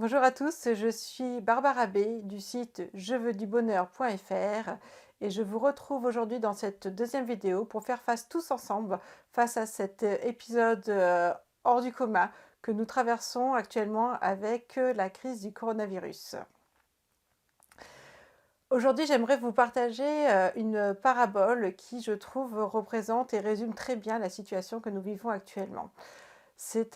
Bonjour à tous, je suis Barbara B du site jeveudubonheur.fr et je vous retrouve aujourd'hui dans cette deuxième vidéo pour faire face tous ensemble face à cet épisode hors du commun que nous traversons actuellement avec la crise du coronavirus. Aujourd'hui, j'aimerais vous partager une parabole qui, je trouve, représente et résume très bien la situation que nous vivons actuellement. Cette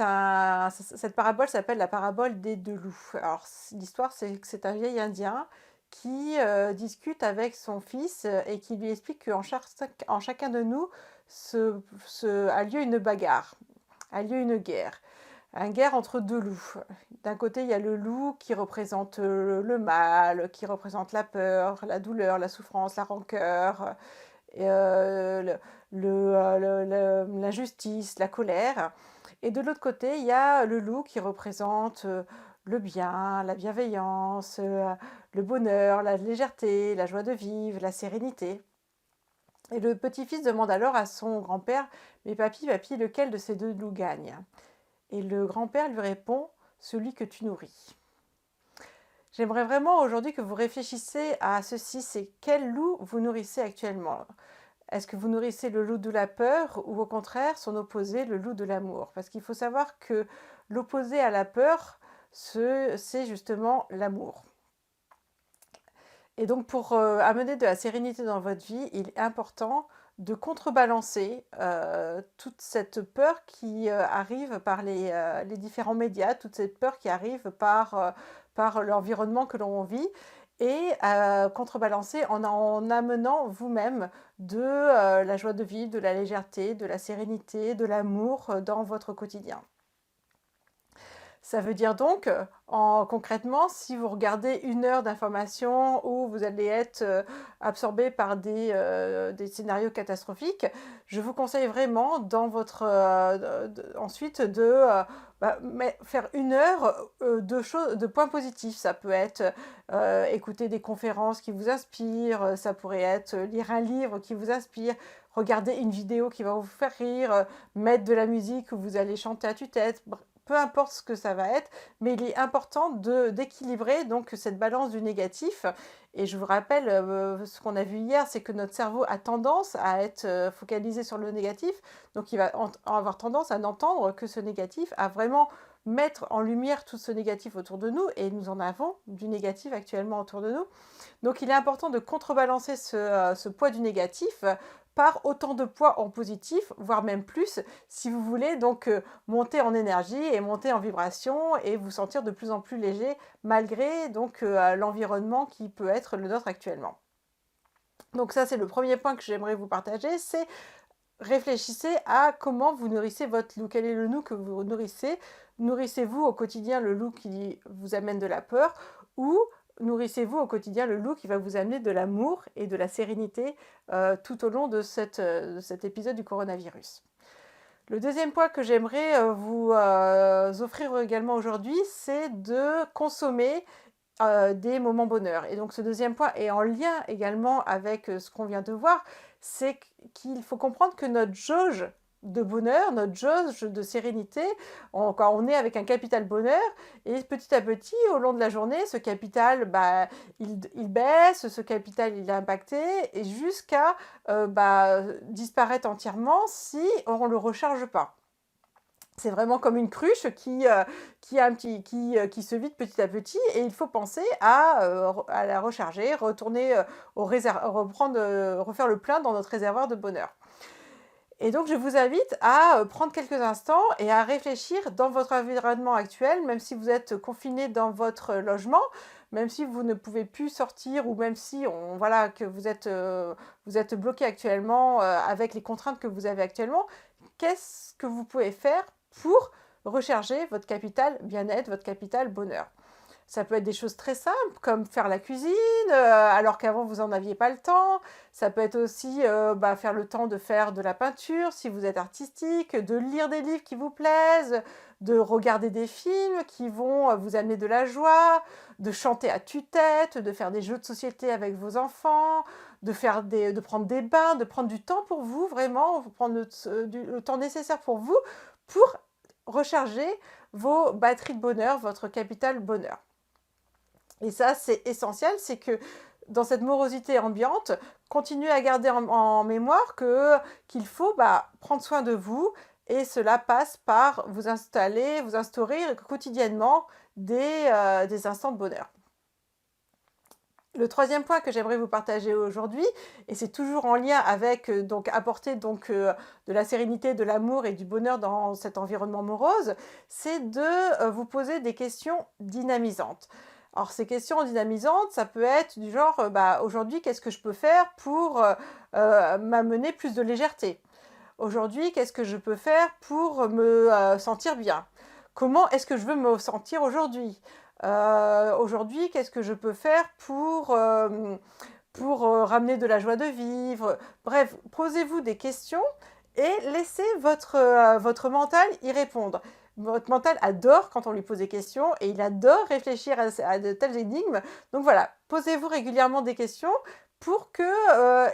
parabole s'appelle la parabole des deux loups. Alors, l'histoire, c'est que c'est un vieil Indien qui discute avec son fils et qui lui explique en chacun de nous a lieu une bagarre, a lieu une guerre. Une guerre entre deux loups. D'un côté, il y a le loup qui représente le mal, qui représente la peur, la douleur, la souffrance, la rancœur, l'injustice, la colère. Et de l'autre côté, il y a le loup qui représente le bien, la bienveillance, le bonheur, la légèreté, la joie de vivre, la sérénité. Et le petit-fils demande alors à son grand-père, mais papy, lequel de ces deux loups gagne? Et le grand-père lui répond, celui que tu nourris. J'aimerais vraiment aujourd'hui que vous réfléchissiez à ceci, c'est quel loup vous nourrissez actuellement? Est-ce que vous nourrissez le loup de la peur ou au contraire son opposé, le loup de l'amour? Parce qu'il faut savoir que l'opposé à la peur, c'est justement l'amour. Et donc pour amener de la sérénité dans votre vie, il est important de contrebalancer toute cette peur qui arrive par les différents médias, toute cette peur qui arrive par l'environnement que l'on vit, et contrebalancer en amenant vous-même de la joie de vivre, de la légèreté, de la sérénité, de l'amour dans votre quotidien. Ça veut dire donc, concrètement, si vous regardez 1 heure d'information où vous allez être absorbé par des scénarios catastrophiques, je vous conseille vraiment ensuite de faire 1 heure de points positifs. Ça peut être écouter des conférences qui vous inspirent, ça pourrait être lire un livre qui vous inspire, regarder une vidéo qui va vous faire rire, mettre de la musique où vous allez chanter à tue-tête. Peu importe ce que ça va être, mais il est important d'équilibrer donc cette balance du négatif. Et je vous rappelle, ce qu'on a vu hier, c'est que notre cerveau a tendance à être focalisé sur le négatif, donc il va avoir tendance à n'entendre que ce négatif, à vraiment mettre en lumière tout ce négatif autour de nous, et nous en avons du négatif actuellement autour de nous. Donc il est important de contrebalancer ce poids du négatif par autant de poids en positif, voire même plus, si vous voulez donc monter en énergie et monter en vibration et vous sentir de plus en plus léger malgré donc l'environnement qui peut être le nôtre actuellement. Donc ça, c'est le premier point que j'aimerais vous partager, c'est réfléchissez à comment vous nourrissez votre loup. Quel est le loup que vous nourrissez? Nourrissez-vous au quotidien le loup qui vous amène de la peur, ou nourrissez-vous au quotidien le loup qui va vous amener de l'amour et de la sérénité tout au long de cet épisode du coronavirus? Le deuxième point que j'aimerais vous offrir également aujourd'hui, c'est de consommer des moments bonheur. Et donc ce deuxième point est en lien également avec ce qu'on vient de voir, c'est qu'il faut comprendre que notre jauge de bonheur, notre jauge de sérénité, quand on est avec un capital bonheur, et petit à petit, au long de la journée, ce capital, il baisse, ce capital, il est impacté, et jusqu'à disparaître entièrement si on ne le recharge pas. C'est vraiment comme une cruche qui se vide petit à petit, et il faut penser à la recharger, retourner refaire le plein dans notre réservoir de bonheur. Et donc je vous invite à prendre quelques instants et à réfléchir dans votre environnement actuel, même si vous êtes confiné dans votre logement, même si vous ne pouvez plus sortir, ou même si que vous êtes bloqué actuellement avec les contraintes que vous avez actuellement. Qu'est-ce que vous pouvez faire pour recharger votre capital bien-être, votre capital bonheur? Ça peut être des choses très simples, comme faire la cuisine, alors qu'avant vous n'en aviez pas le temps. Ça peut être aussi faire le temps de faire de la peinture, si vous êtes artistique, de lire des livres qui vous plaisent, de regarder des films qui vont vous amener de la joie, de chanter à tue-tête, de faire des jeux de société avec vos enfants, de prendre des bains, de prendre du temps pour vous, vraiment, prendre le temps nécessaire pour vous, pour recharger vos batteries de bonheur, votre capital bonheur. Et ça, c'est essentiel, c'est que dans cette morosité ambiante, continuez à garder en mémoire qu'il faut prendre soin de vous, et cela passe par vous instaurer quotidiennement des instants de bonheur. Le troisième point que j'aimerais vous partager aujourd'hui, et c'est toujours en lien avec apporter de la sérénité, de l'amour et du bonheur dans cet environnement morose, c'est de vous poser des questions dynamisantes. Alors ces questions dynamisantes, ça peut être du genre aujourd'hui, qu'est-ce que je peux faire pour m'amener plus de légèreté? Aujourd'hui, qu'est-ce que je peux faire pour me sentir bien? Comment est-ce que je veux me sentir aujourd'hui? Aujourd'hui, qu'est-ce que je peux faire pour ramener de la joie de vivre? Bref, posez-vous des questions et laissez votre mental y répondre. Votre mental adore quand on lui pose des questions et il adore réfléchir à de telles énigmes. Donc voilà, posez-vous régulièrement des questions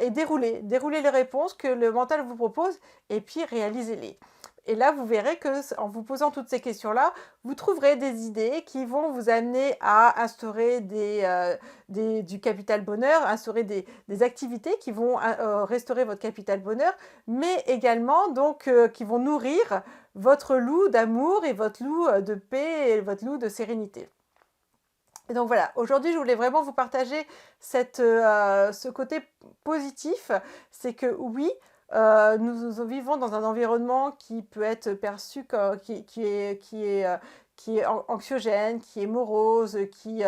et déroulez les réponses que le mental vous propose et puis réalisez-les. Et là, vous verrez qu'en vous posant toutes ces questions-là, vous trouverez des idées qui vont vous amener à instaurer du capital bonheur, instaurer des activités qui vont restaurer votre capital bonheur, mais également qui vont nourrir votre loup d'amour et votre loup de paix et votre loup de sérénité. Et donc voilà, aujourd'hui je voulais vraiment vous partager ce côté positif, c'est que oui, nous vivons dans un environnement qui peut être perçu qui est anxiogène, qui est morose, qui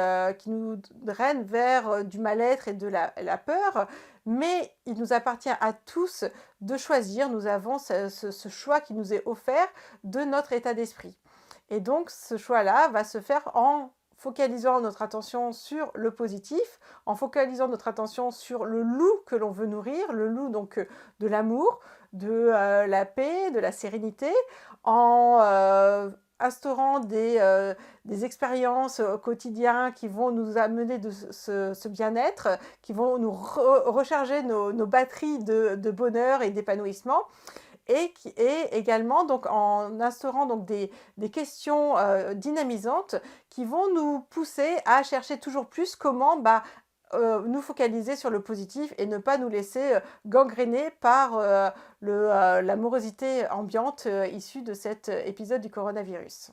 nous draine vers du mal-être et de la peur, mais il nous appartient à tous de choisir, nous avons ce choix qui nous est offert de notre état d'esprit. Et donc ce choix-là va se faire en focalisant notre attention sur le positif, en focalisant notre attention sur le loup que l'on veut nourrir, le loup de l'amour, de la paix, de la sérénité, en instaurant des expériences au quotidien qui vont nous amener de ce bien-être, qui vont nous recharger nos batteries de bonheur et d'épanouissement. Et également en instaurant des questions dynamisantes qui vont nous pousser à chercher toujours plus comment nous focaliser sur le positif et ne pas nous laisser gangréner par la morosité ambiante issue de cet épisode du coronavirus.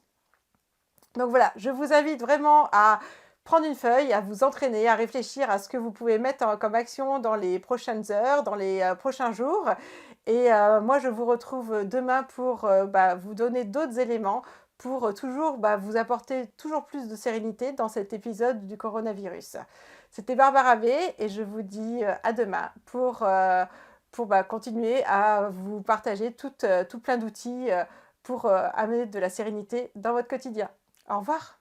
Donc voilà, je vous invite vraiment à prendre une feuille, à vous entraîner, à réfléchir à ce que vous pouvez mettre comme action dans les prochaines heures, dans les prochains jours. Et moi, je vous retrouve demain pour vous donner d'autres éléments pour toujours vous apporter toujours plus de sérénité dans cet épisode du coronavirus. C'était Barbara B et je vous dis à demain pour continuer à vous partager tout plein d'outils pour amener de la sérénité dans votre quotidien. Au revoir.